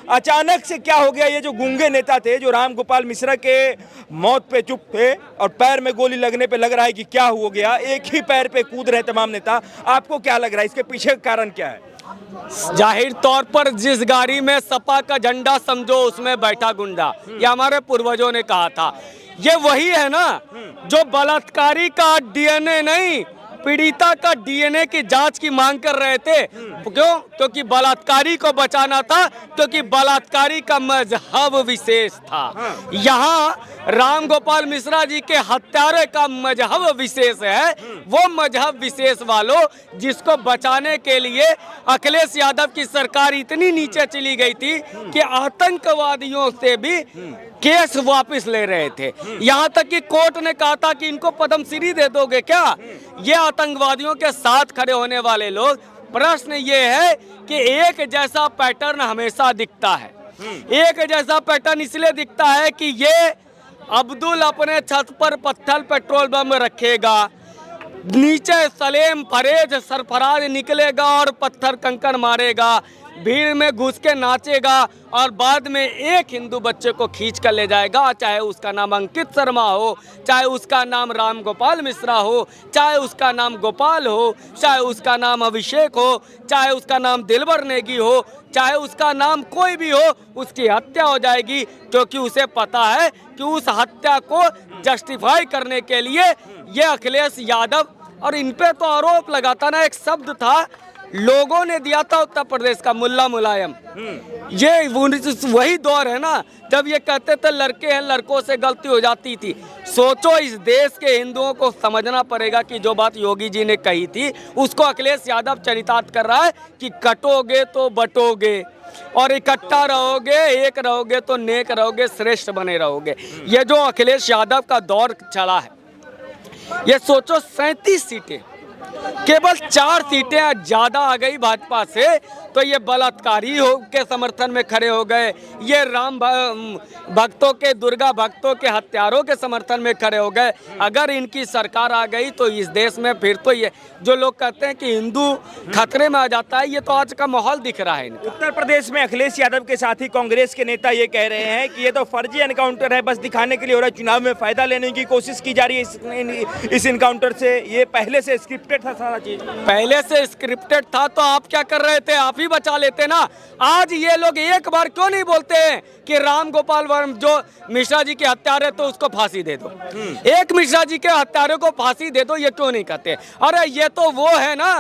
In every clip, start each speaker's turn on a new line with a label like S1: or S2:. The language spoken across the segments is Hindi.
S1: अचानक से क्या हो गया? ये जो गूंगे नेता थे, जो राम गोपाल मिश्रा के मौत पे चुप थे और पैर में गोली लगने पे लग रहा है कि क्या हो गया, एक ही पैर पे कूद रहे तमाम नेता, आपको क्या लग रहा है इसके पीछे का कारण क्या है?
S2: जाहिर तौर पर जिस गाड़ी में सपा का झंडा समझो उसमें बैठा गुंडा, ये हमारे पूर्वजों ने कहा था। ये वही है ना जो बलात्कारी का डीएनए नहीं, पीड़िता का डीएनए की जांच की मांग कर रहे थे। क्यों? क्योंकि बलात्कारी को बचाना था, क्योंकि बलात्कारी का मजहब विशेष था। यहाँ राम गोपाल मिश्रा जी के हत्यारे का मजहब विशेष है। वो मजहब विशेष वालों जिसको बचाने के लिए अखिलेश यादव की सरकार इतनी नीचे चली गई थी कि आतंकवादियों से भी केस वापस ले रहे थे। यहाँ तक कि कोर्ट ने कहा था कि इनको पद्मश्री दे दोगे क्या? ये आतंकवादियों के साथ खड़े होने वाले लोग। प्रश्न ये है कि एक जैसा पैटर्न हमेशा दिखता है। एक जैसा पैटर्न इसलिए दिखता है कि ये अब्दुल अपने छत पर पत्थर पेट्रोल बम रखेगा, नीचे सलेम फरेज सरफराज निकलेगा और पत्थर कंकड़ मारेगा, भीड़ में घुस के नाचेगा और बाद में एक हिंदू बच्चे को खींच कर ले जाएगा, चाहे उसका नाम अंकित शर्मा हो, चाहे उसका नाम राम गोपाल मिश्रा हो, चाहे उसका नाम गोपाल हो, चाहे उसका नाम अभिषेक हो, चाहे उसका नाम दिलबर नेगी हो, चाहे उसका नाम कोई भी हो, उसकी हत्या हो जाएगी। क्योंकि उसे पता है कि उस हत्या को जस्टिफाई करने के लिए ये अखिलेश यादव, और इन पे तो आरोप लगाता ना, एक शब्द था लोगों ने दिया था उत्तर प्रदेश का, मुल्ला मुलायम। ये वही दौर है ना जब ये कहते थे लड़के हैं, लड़कों से गलती हो जाती थी। सोचो इस देश के हिंदुओं को समझना पड़ेगा कि जो बात योगी जी ने कही थी उसको अखिलेश यादव चरितार्थ कर रहा है कि कटोगे तो बटोगे और इकट्ठा रहोगे, एक रहोगे तो नेक रहोगे, श्रेष्ठ बने रहोगे। ये जो अखिलेश यादव का दौर चला है, ये सोचो 37 सीटें, केवल 4 सीटें ज्यादा आ गई भाजपा से, तो ये बलात्कारी हो के समर्थन में खड़े हो गए, ये राम भक्तों के, दुर्गा भक्तों के हत्यारों के समर्थन में खड़े हो गए। अगर इनकी सरकार आ गई तो इस देश में फिर तो ये जो लोग कहते हैं कि हिंदू खतरे में आ जाता है, ये तो आज का माहौल दिख रहा है।
S1: उत्तर प्रदेश में अखिलेश यादव के साथ ही कांग्रेस के नेता ये कह रहे हैं कि ये तो फर्जी एनकाउंटर है, बस दिखाने के लिए हो रहा है, चुनाव में फायदा लेने की कोशिश की जा रही है इस एनकाउंटर से। ये पहले से स्क्रिप्टेड था सारा चीज,
S2: पहले से स्क्रिप्टेड था तो आप क्या कर रहे थे? आप ही बचा लेते ना। आज ये लोग एक बार क्यों नहीं बोलते हैं कि राम गोपाल वर्मा जो मिश्रा जी के हत्यारे तो उसको फांसी दे दो, एक मिश्रा जी के हत्यारे को फांसी दे दो, ये क्यों नहीं कहते? अरे ये तो वो है ना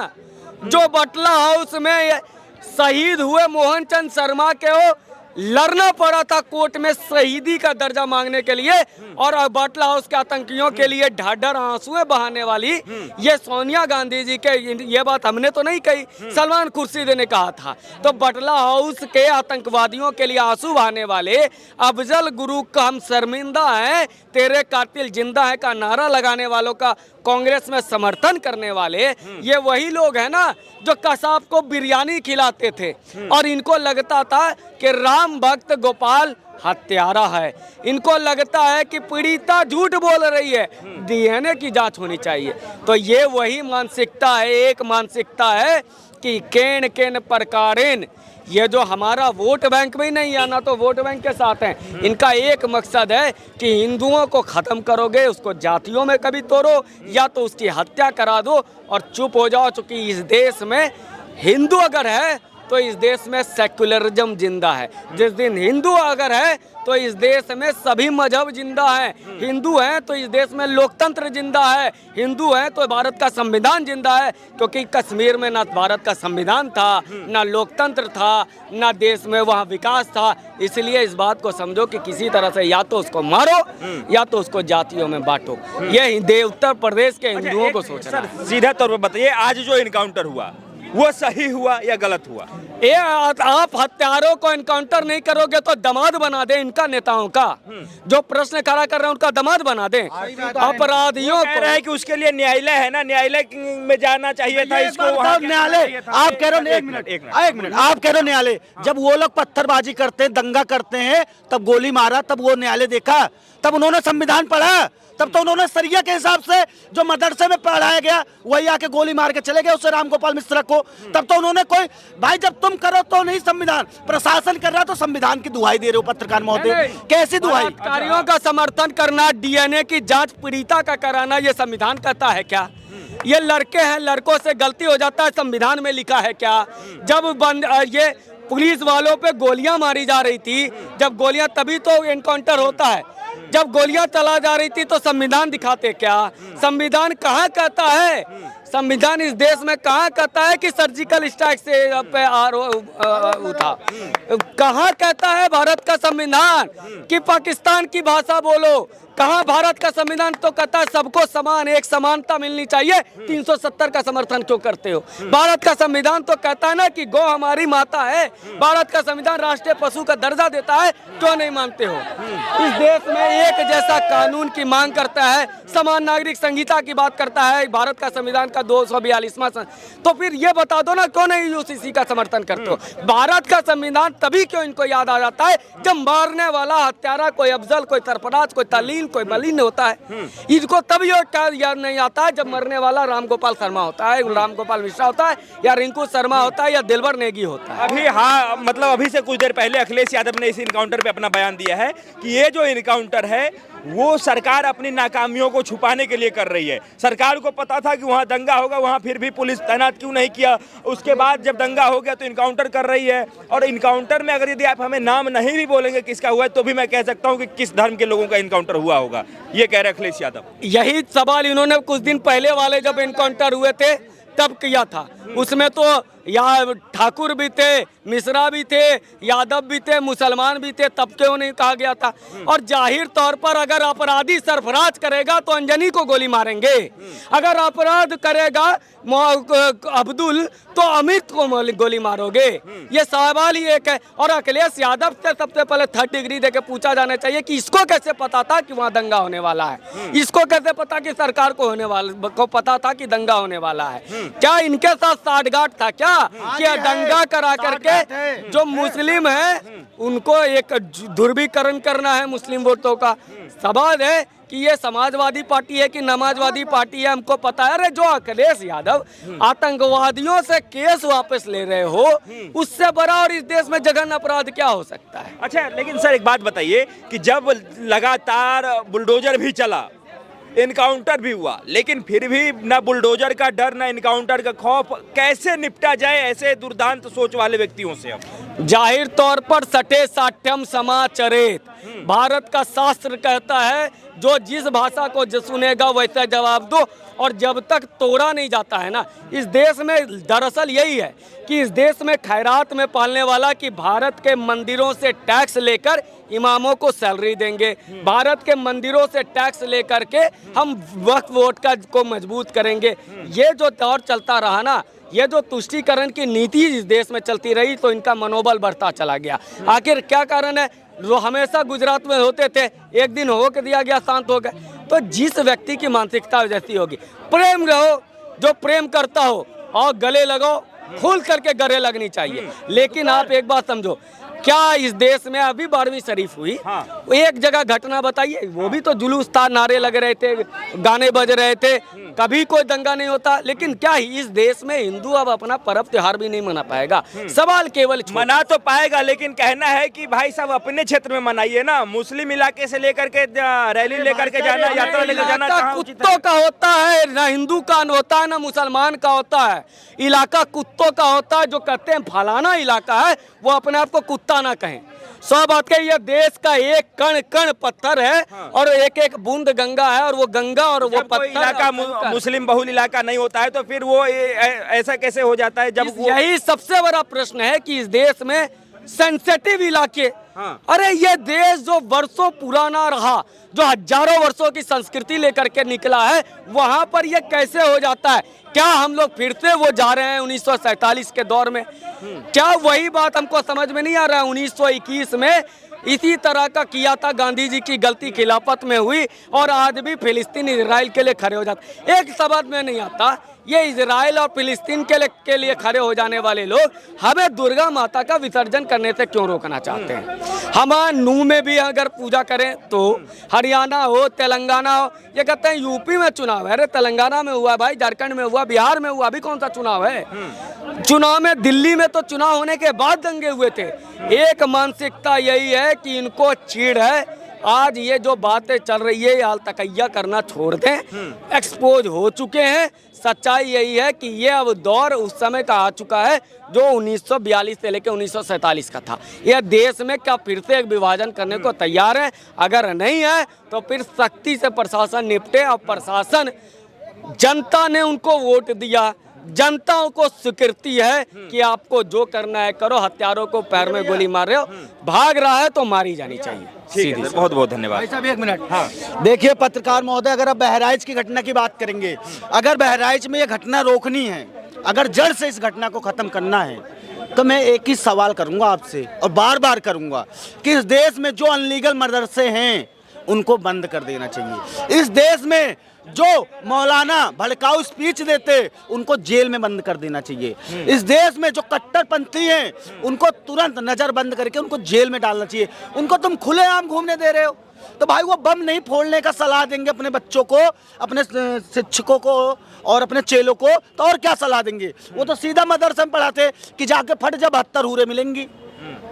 S2: जो बटला हाउस में शहीद हुए मोहन चंद शर्मा के हो लड़ना पड़ा था कोर्ट में शहीदी का दर्जा मांगने के लिए, और बटला हाउस के आतंकियों के लिए ढाढर आंसुएं बहाने वाली ये सोनिया गांधी जी के, ये बात हमने तो नहीं कही, सलमान खुर्शीद ने कहा था। तो बटला हाउस के आतंकवादियों के लिए आंसू बहाने वाले अफजल गुरु का हम शर्मिंदा हैं, तेरे कातिल जिंदा है का नारा लगाने वालों का कांग्रेस में समर्थन करने वाले ये वही लोग हैं ना जो कसाब को बिरयानी खिलाते थे और इनको लगता था कि राम भक्त गोपाल हत्यारा है। इनको लगता है कि पीड़िता झूठ बोल रही है, डीएनए की जांच होनी चाहिए। तो ये वही मानसिकता है, एक मानसिकता है कि केन केन प्रकारेन, ये जो हमारा वोट बैंक में ही नहीं आना तो वोट बैंक के साथ हैं। इनका एक मकसद है कि हिंदुओं को ख़त्म करोगे, उसको जातियों में कभी तोड़ो या तो उसकी हत्या करा दो और चुप हो जाओ। चूँकि इस देश में हिंदू अगर है तो इस देश में सेक्युलरिज्म जिंदा है। जिस दिन हिंदू अगर है तो इस देश में सभी मजहब जिंदा है। हिंदू हैं तो इस देश में लोकतंत्र जिंदा है, हिंदू हैं तो भारत का संविधान जिंदा है। क्योंकि कश्मीर में ना भारत का संविधान था, ना लोकतंत्र था, ना देश में वहाँ विकास था। इसलिए इस बात को समझो कि किसी तरह से या तो उसको मारो या तो उसको जातियों में बांटो। ये उत्तर प्रदेश के हिंदुओं को सोचना है।
S1: सीधा तौर पर बताइए, आज जो इनकाउंटर हुआ वो सही हुआ या गलत हुआ?
S2: ये आप हत्यारों को एनकाउंटर नहीं करोगे तो दामाद बना दें इनका, नेताओं का जो प्रश्न खड़ा कर रहे हैं उनका दामाद बना दें। अपराधियों को
S1: कह रहे हैं कि उसके लिए न्यायालय है ना, न्यायालय में जाना चाहिए था इसको।
S3: न्यायालय आप कह रहे हो, एक मिनट आप कह रहे हो न्यायालय, जब वो लोग पत्थरबाजी करते हैं, दंगा करते हैं, तब गोली मारा, तब वो न्यायालय देखा, तब उन्होंने संविधान पढ़ा, तब तो उन्होंने सरिया के हिसाब से जो मदरसे में पढ़ाया गया वही आके गोली मार के चले गए उससे राम गोपाल मिश्रा को। तब तो उन्होंने कोई, भाई जब तुम तुम करो तो नहीं संविधान, प्रशासन कर रहा तो संविधान की दुहाई दे रहे हो पत्रकार महोदय, कैसी दुहाई?
S2: बलात्कारियों का समर्थन करना, डीएनए की जांच पीड़िता का कराना, ये संविधान कहता है क्या? ये लड़के हैं, लड़कों से गलती हो जाता है, संविधान में लिखा है क्या? जब ये पुलिस वालों पे गोलियां मारी जा रही थी, जब गोलियां, तभी तो एनकाउंटर होता है। जब गोलियां चला जा रही थी तो संविधान दिखाते क्या? संविधान कहाँ कहता है, संविधान इस देश में कहाँ कहता है कि सर्जिकल स्ट्राइक से पे उठा? कहाँ कहता है भारत का संविधान कि पाकिस्तान की भाषा बोलो? कहाँ भारत का संविधान तो कहता है सबको समान, एक समानता मिलनी चाहिए। 370 का समर्थन क्यों करते हो? भारत का संविधान तो कहता है ना कि गौ हमारी माता है। भारत का संविधान राष्ट्रीय पशु का दर्जा देता है, क्यों नहीं मानते हो? इस देश में एक जैसा कानून की मांग करता है, समान नागरिक संहिता की बात करता है भारत का संविधान का 242वां। तो फिर ये बता दो ना, क्यों नहीं यूसीसी का समर्थन करते हो? भारत का संविधान तभी क्यों इनको याद आ जाता है जब मारने वाला हत्यारा कोई अफजल, कोई सरफराज, कोई तलीम, कोई मलिन होता है। इसको तभी याद नहीं आता है जब मरने वाला राम गोपाल शर्मा होता है, राम गोपाल मिश्रा होता है, या रिंकू शर्मा होता है, या दिलबर नेगी होता है।
S1: अभी हाँ, मतलब अभी से कुछ देर पहले अखिलेश यादव ने इस इनकाउंटर पे अपना बयान दिया है कि ये जो इनकाउंटर है वो सरकार अपनी नाकामियों को छुपाने के लिए कर रही है। सरकार को पता था कि वहाँ दंगा होगा, वहाँ फिर भी पुलिस तैनात क्यों नहीं किया? उसके बाद जब दंगा हो गया तो इनकाउंटर कर रही है। और इनकाउंटर में अगर यदि आप हमें नाम नहीं भी बोलेंगे किसका हुआ है, तो भी मैं कह सकता हूँ कि किस धर्म के लोगों का इनकाउंटर हुआ होगा, ये कह रहे अखिलेश यादव।
S2: यही सवाल इन्होंने कुछ दिन पहले वाले जब इनकाउंटर हुए थे तब किया था। उसमें तो या ठाकुर भी थे, मिश्रा भी थे, यादव भी थे, मुसलमान भी थे, तब क्यों नहीं कहा गया था? और जाहिर तौर पर अगर अपराधी सरफराज करेगा तो अंजनी को गोली मारेंगे, अगर अपराध करेगा अब्दुल तो अमित को गोली मारोगे। ये सवाल ही एक है। और अखिलेश यादव से सबसे पहले 3rd डिग्री देके पूछा जाना चाहिए कि इसको कैसे पता था कि वहाँ दंगा होने वाला है? इसको कैसे पता कि सरकार को पता था कि दंगा होने वाला है? क्या इनके साथ साठगांठ था क्या कि दंगा करा करके जो मुस्लिम है उनको एक ध्रुवीकरण करना है मुस्लिम वोटों का? सवाल है कि ये समाजवादी पार्टी है कि नमाजवादी पार्टी है, हमको पता है। अरे जो अखिलेश यादव आतंकवादियों से केस वापस ले रहे हो, उससे बड़ा और इस देश में जघन्य अपराध क्या हो सकता है?
S1: अच्छा, लेकिन सर एक बात बताइए कि जब लगातार बुलडोजर भी चला, इनकाउंटर भी हुआ, लेकिन फिर भी ना बुलडोजर का डर ना इनकाउंटर का खौफ, कैसे निपटा जाए ऐसे दुर्दांत सोच वाले व्यक्तियों से? अब
S2: जाहिर तौर पर सटे साठ्यम समाचरेत, भारत का शास्त्र कहता है जो जिस भाषा को सुनेगा वैसा जवाब दो। और जब तक तोड़ा नहीं जाता है ना, इस देश में दरअसल यही है कि इस देश में खैरात में पालने वाला कि भारत के मंदिरों से टैक्स लेकर इमामों को सैलरी देंगे, भारत के मंदिरों से टैक्स लेकर के हम वक्फ वोट को मजबूत करेंगे। ये जो दौर चलता रहा ना, ये जो तुष्टीकरण की नीति इस देश में चलती रही, तो इनका मनोबल बढ़ता चला गया। आखिर क्या कारण है? जो हमेशा गुजरात में होते थे, एक दिन हो के दिया गया, शांत हो गए। तो जिस व्यक्ति की मानसिकता जैसी होगी, प्रेम रहो, जो प्रेम करता हो और गले लगो, खुल करके गले लगनी चाहिए। लेकिन आप एक बात समझो, क्या इस देश में अभी 12वीं शरीफ हुई? हाँ। एक जगह घटना बताइए, वो भी तो जुलूस था, नारे लग रहे थे, गाने बज रहे थे, कभी कोई दंगा नहीं होता। लेकिन क्या इस देश में हिंदू अब अपना पर्व त्योहार भी नहीं मना पाएगा? सवाल केवल मना
S1: तो पाएगा, लेकिन कहना है कि भाई साहब अपने क्षेत्र में मनाइए ना, मुस्लिम इलाके से लेकर के रैली लेकर के जाना, यात्रा लेकर जाना
S2: कुत्तों का होता है, ना हिंदू का होता है ना मुसलमान का होता है। इलाका कुत्तों का होता है। जो कहते हैं फलाना इलाका है, वो अपने आप को कुत्ता ना कहें। 100 बात के, ये देश का एक कण कण पत्थर है। हाँ। और एक एक बूंद गंगा है, और वो गंगा और वो पत्थर
S1: इलाका मुस्लिम बहुल इलाका नहीं होता है, तो फिर वो ऐसा कैसे हो जाता है? जब
S2: यही सबसे बड़ा प्रश्न है कि इस देश में सेंसिटिव इलाके, हाँ। अरे ये देश जो वर्षों पुराना रहा, जो हजारों वर्षों की संस्कृति लेकर के निकला है, वहां पर ये कैसे हो जाता है? क्या हम लोग फिर से वो जा रहे हैं 1947 के दौर में? क्या वही बात हमको समझ में नहीं आ रहा है? 1921 में इसी तरह का किया था, गांधी जी की गलती खिलाफत में हुई, और आज भी फिलिस्तीन इजराइल के लिए खड़े हो जाते। एक समझ में नहीं आता, ये इजराइल और फिलिस्तीन के लिए खड़े हो जाने वाले लोग हमें दुर्गा माता का विसर्जन करने से क्यों रोकना चाहते हैं? हम नू में भी अगर पूजा करें तो हरियाणा हो, तेलंगाना हो, ये कहते हैं यूपी में चुनाव है। अरे तेलंगाना में हुआ भाई, झारखंड में हुआ, बिहार में हुआ, अभी कौन सा चुनाव है? चुनाव में, दिल्ली में तो चुनाव होने के बाद दंगे हुए थे। एक मानसिकता यही है कि इनको चीड़ है। आज ये जो बातें चल रही है, हाल तकैया करना छोड़ दें, एक्सपोज हो चुके हैं। सच्चाई यही है कि ये अब दौर उस समय का आ चुका है जो 1942 से लेकर 1947 का था। यह देश में क्या फिर से एक विभाजन करने को तैयार है? अगर नहीं है तो फिर सख्ती से प्रशासन निपटे। और प्रशासन, जनता ने उनको वोट दिया, जनता को स्वीकृति है कि आपको जो करना है करो। हत्यारों को पैर में गोली मार रहे हो, भाग रहा है तो मारी जानी चाहिए।
S1: ठीक है, बहुत बहुत धन्यवाद।
S3: भाई साहब 1 मिनट। हाँ, देखिए पत्रकार महोदय, अगर आप बहराइच की घटना की बात करेंगे, अगर बहराइच में ये घटना रोकनी है, अगर जड़ से इस घटना को खत्म करना है, तो मैं एक ही सवाल करूंगा आपसे और बार बार करूंगा कि इस देश में जो अनलीगल मदरसे हैं उनको बंद कर देना चाहिए। इस देश में जो मौलाना भड़काऊ स्पीच देते उनको जेल में बंद कर देना चाहिए। इस देश में जो कट्टरपंथी हैं उनको तुरंत नजर बंद करके उनको जेल में डालना चाहिए। उनको तुम खुलेआम घूमने दे रहे हो, तो भाई वो बम नहीं फोड़ने का सलाह देंगे अपने बच्चों को, अपने शिक्षकों को और अपने चेलों को, तो और क्या सलाह देंगे? वो तो सीधा मदरसे में पढ़ाते कि जाके फट जा 72 हूरें मिलेंगी,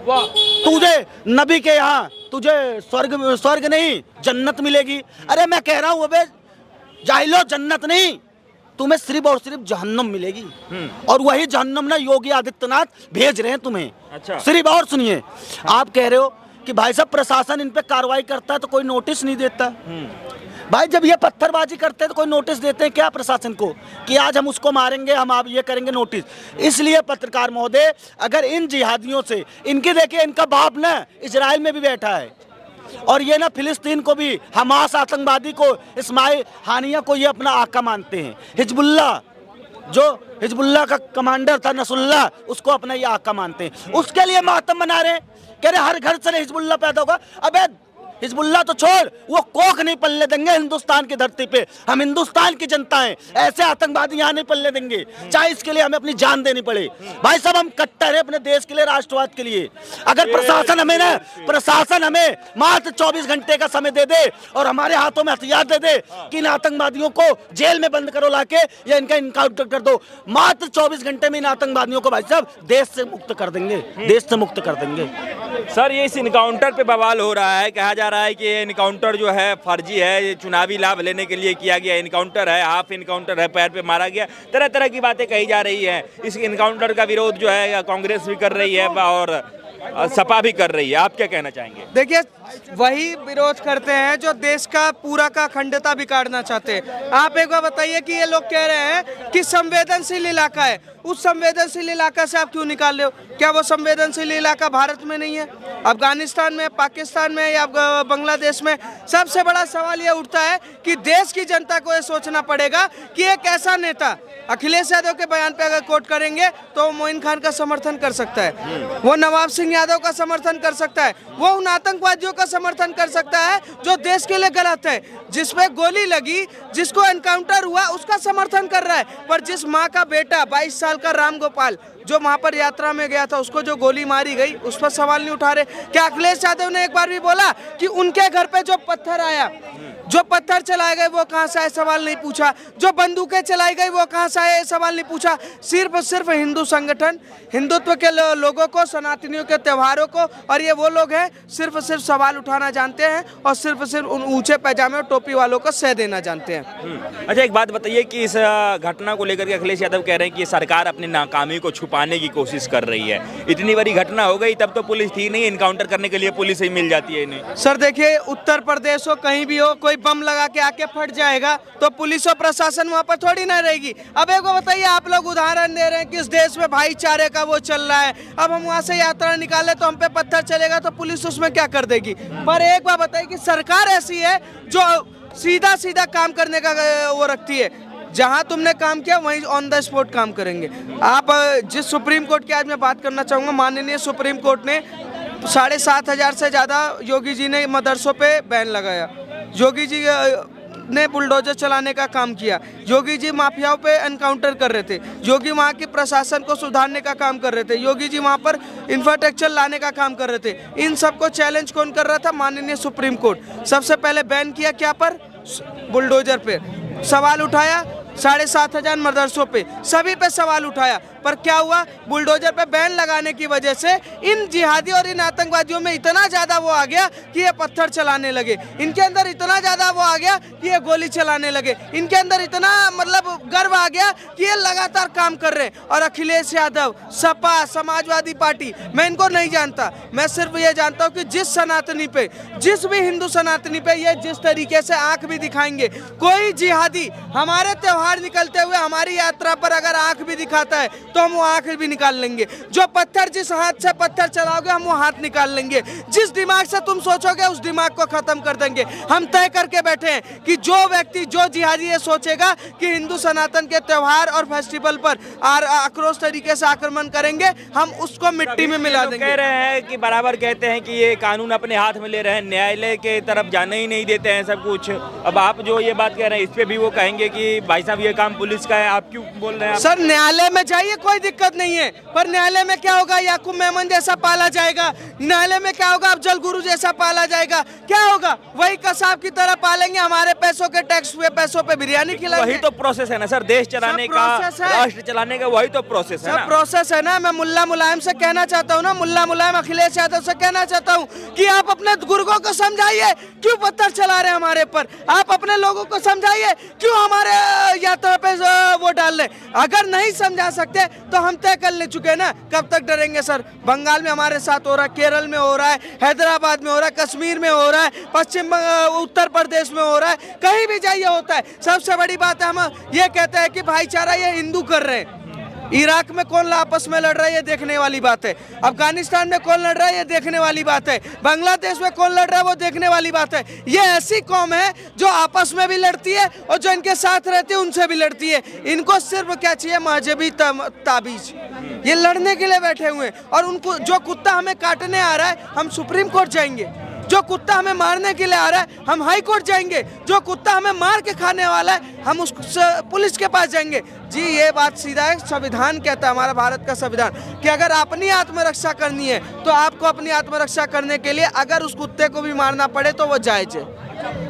S3: तुझे नबी के यहाँ तुझे स्वर्ग नहीं जन्नत मिलेगी। अरे मैं कह रहा हूँ अबे जाहिलो, जन्नत नहीं, तुम्हें सिर्फ और सिर्फ जहन्नम मिलेगी। और वही जहन्नम ना योगी आदित्यनाथ भेज रहे हैं तुम्हें। अच्छा। सिर्फ और सुनिए, आप कह रहे हो कि भाई साहब प्रशासन इन पे कार्रवाई करता है तो कोई नोटिस नहीं देता। भाई जब ये पत्थरबाजी करते हैं तो कोई नोटिस देते हैं क्या प्रशासन को कि आज हम उसको मारेंगे, हम आप ये करेंगे? नोटिस। इसलिए पत्रकार महोदय, अगर इन जिहादियों से, इनके देखिए इनका बाप ना इजराइल में भी बैठा है और ये ना फिलिस्तीन को भी, हमास आतंकवादी को, इस्माइल हानिया को ये अपना आका मानते हैं। हिजबुल्लाह, जो हिजबुल्लाह का कमांडर था नसरुल्लाह, उसको अपना ये आका मानते हैं। उसके लिए मातम मना रहे हैं, कह रहे हर घर से हिजबुल्लाह पैदा होगा। अबे हिजबुल्लाह तो छोड़, वो कोख नहीं पलने देंगे हिंदुस्तान की धरती पे। हम हिंदुस्तान की जनता हैं, ऐसे आतंकवादी यहाँ नहीं पलने देंगे, चाहे इसके लिए हमें अपनी जान देनी पड़े। भाई साहब हम कट्टर हैं अपने देश के लिए, राष्ट्रवाद के लिए। अगर प्रशासन हमें मात्र 24 घंटे का समय दे दे और हमारे हाथों में हथियार दे दे कि इन आतंकवादियों को जेल में बंद करो लाके या इनका इनकाउंटर कर दो, मात्र 24 घंटे में इन आतंकवादियों को भाई साहब देश से मुक्त कर देंगे, देश से मुक्त कर देंगे।
S1: सर, ये इस इनकाउंटर पे बवाल हो रहा है, कहा जा रहा है कि ये इनकाउंटर जो है फर्जी है, ये चुनावी लाभ लेने के लिए किया गया इनकाउंटर है, हाफ इनकाउंटर है, पैर पे मारा गया, तरह तरह की बातें कही जा रही हैं। इस इनकाउंटर का विरोध जो है कांग्रेस भी कर रही है और सपा भी कर रही है। आप क्या कहना चाहेंगे?
S4: देखिए, वही विरोध करते हैं जो देश का पूरा का अखंडता बिगाड़ना चाहते हैं। आप एक बार बताइए कि ये लोग कह रहे हैं कि संवेदनशील इलाका है, उस संवेदनशील इलाका से आप क्यों निकाल रहे हो? क्या वो संवेदनशील इलाका भारत में नहीं है? अफगानिस्तान में, पाकिस्तान में या बांग्लादेश में? सबसे बड़ा सवाल ये उठता है कि देश की जनता को ये सोचना पड़ेगा कि एक ऐसा नेता, अखिलेश यादव के बयान पे अगर कोट करेंगे तो मोइन खान का समर्थन कर सकता है, वो नवाब सिंह यादव का समर्थन कर सकता है, वो उन आतंकवादियों का समर्थन कर सकता है जो देश के लिए गलत है, जिसपे गोली लगी, जिसको एनकाउंटर हुआ, उसका समर्थन कर रहा है। पर जिस माँ का बेटा 22 साल का राम गोपाल जो वहाँ पर यात्रा में गया था, उसको जो गोली मारी गई, उस पर सवाल नहीं उठा रहे? क्या अखिलेश यादव ने एक बार भी बोला कि उनके घर पे जो पत्थर आया, जो पत्थर चलाए गए वो कहाँ से आए, सवाल नहीं पूछा? जो बंदूकें चलाई गई वो कहाँ से आए, सवाल नहीं पूछा? सिर्फ हिंदू संगठन, हिंदुत्व के लोगों को, सनातनियों के त्योहारों को, और ये वो लोग हैं सिर्फ सवाल उठाना जानते हैं और सिर्फ उन ऊंचे पैजामे और टोपी वालों को सह देना जानते हैं।
S1: अच्छा, एक बात बताइए कि इस घटना को लेकर के अखिलेश यादव कह रहे हैं कि सरकार अपनी नाकामी को छुपाने की कोशिश कर रही है। इतनी बड़ी घटना हो गई तब तो पुलिस थी नहीं, इनकाउंटर करने के लिए पुलिस ही मिल जाती है इन्हें।
S4: सर देखिए, उत्तर प्रदेश हो, कहीं भी हो, कोई बम लगा के आके फट जाएगा तो पुलिस और प्रशासन वहाँ पर थोड़ी ना रहेगी। अब एक बार बताइए, आप लोग उदाहरण दे रहे हैं कि इस देश में भाईचारे का वो चल रहा है, अब हम वहाँ से यात्रा निकाले तो हम पे पत्थर चलेगा तो पुलिस उसमें क्या कर देगी? पर एक बार बताइए कि सरकार ऐसी है जो सीधा काम करने का वो रखती है, जहां तुमने काम किया वहीं ऑन द स्पॉट काम करेंगे। आप जिस सुप्रीम कोर्ट की आज मैं बात करना चाहूँगा, माननीय सुप्रीम कोर्ट ने 7,500 से ज़्यादा योगी जी ने मदरसों पे बैन लगाया। योगी जी ने बुलडोजर चलाने का काम किया। योगी जी माफियाओं पे एनकाउंटर कर रहे थे। योगी वहाँ के प्रशासन को सुधारने का काम कर रहे थे। योगी जी वहाँ पर इंफ्रास्ट्रक्चर लाने का काम कर रहे थे। इन सबको चैलेंज कौन कर रहा था? माननीय सुप्रीम कोर्ट। सबसे पहले बैन किया क्या पर? बुलडोजर पे। सवाल उठाया 7,500 मदरसों पे, सभी पे सवाल उठाया। पर क्या हुआ, बुलडोजर पे बैन लगाने की वजह से इन जिहादी और इन आतंकवादियों में इतना ज्यादा वो आ गया कि ये पत्थर चलाने लगे, इनके अंदर इतना ज्यादा वो आ गया कि ये गोली चलाने लगे, इनके अंदर इतना मतलब गर्व आ गया कि ये लगातार काम कर रहे हैं। और अखिलेश यादव, सपा, समाजवादी पार्टी, मैं इनको नहीं जानता, मैं सिर्फ ये जानता हूँ कि जिस सनातनी पे, जिस भी हिंदू सनातनी पे ये जिस तरीके से आंख भी दिखाएंगे, कोई जिहादी हमारे त्योहार निकलते हुए हमारी यात्रा पर अगर आंख भी दिखाता है तो हम वो आंख भी निकाल लेंगे। जो पत्थर, जिस हाथ से पत्थर चलाओगे हम वो हाथ निकाल लेंगे, जिस दिमाग से तुम सोचोगे उस दिमाग को खत्म कर देंगे। हम तय करके बैठे हैं कि जो व्यक्ति, जो जिहादी ये सोचेगा कि हिंदू सनातन के त्योहार और फेस्टिवल पर आक्रोश तरीके से आक्रमण करेंगे, हम उसको मिट्टी में मिला देंगे।
S1: कह रहे हैं कि बराबर कहते हैं कि ये कानून अपने हाथ में ले रहे हैं, न्यायालय के तरफ जाने ही नहीं देते हैं सब कुछ। अब आप जो ये बात कह रहे हैं इस पे भी वो कहेंगे कि भाई साहब ये काम पुलिस का है, आप क्यों बोल रहे हैं?
S4: सर न्यायालय में जाइए, कोई दिक्कत नहीं है, पर न्यायालय में क्या होगा, याकूब मेमन जैसा पाला जाएगा। न्यायालय में क्या होगा, अफजल गुरु जैसा पाला जाएगा। क्या होगा, वही कसाब की तरह पालेंगे, हमारे पैसों के टैक्स हुए पैसों पे बिरयानी खिलाएंगे।
S1: वही तो प्रोसेस है ना सर, देश चलाने का, राष्ट्र चलाने का, वही तो प्रोसेस है ना।
S4: प्रोसेस है ना। मैं मुल्ला मुलायम से कहना चाहता हूँ ना, मुल्ला मुलायम अखिलेश यादव से कहना चाहता हूँ कि आप अपने गुर्गों को समझाइए क्यों पत्थर चला रहे हैं हमारे पर, आप अपने लोगों को समझाइए क्यों हमारे यात्रा पे वो डाल रहे। अगर नहीं समझा सकते तो हम तय कर ले चुके हैं ना, कब तक डरेंगे सर। बंगाल में हमारे साथ हो रहा है, केरल में हो रहा है, हैदराबाद में हो रहा है, कश्मीर में हो रहा है, उत्तर प्रदेश में हो रहा है, कहीं भी जाइए होता है। सबसे बड़ी बात है, हम ये कहते हैं कि भाईचारा ये हिंदू कर रहे हैं। इराक में कौन आपस में लड़ रहा है ये देखने वाली बात है, अफगानिस्तान में कौन लड़ रहा है ये देखने वाली बात है, बांग्लादेश में कौन लड़ रहा है वो देखने वाली बात है। ये ऐसी कौम है जो आपस में भी लड़ती है और जो इनके साथ रहती है उनसे भी लड़ती है। इनको सिर्फ क्या चाहिए, मजहबी ताबीज। ये लड़ने के लिए बैठे हुए हैं। और उनको जो कुत्ता हमें काटने आ रहा है हम सुप्रीम कोर्ट जाएंगे, जो कुत्ता हमें मारने के लिए आ रहा है हम हाई कोर्ट जाएंगे, जो कुत्ता हमें मार के खाने वाला है हम उस पुलिस के पास जाएंगे। जी ये बात सीधा है, संविधान कहता है, हमारा भारत का संविधान, कि अगर अपनी आत्मरक्षा करनी है तो आपको अपनी आत्मरक्षा करने के लिए अगर उस कुत्ते को भी मारना पड़े तो वो जायज है।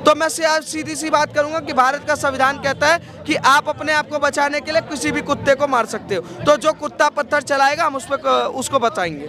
S4: तो मैं सीधी सी बात करूंगा कि भारत का संविधान कहता है कि आप अपने आप को बचाने के लिए किसी भी कुत्ते को मार सकते हो। तो जो कुत्ता पत्थर चलाएगा हम उसको बताएंगे।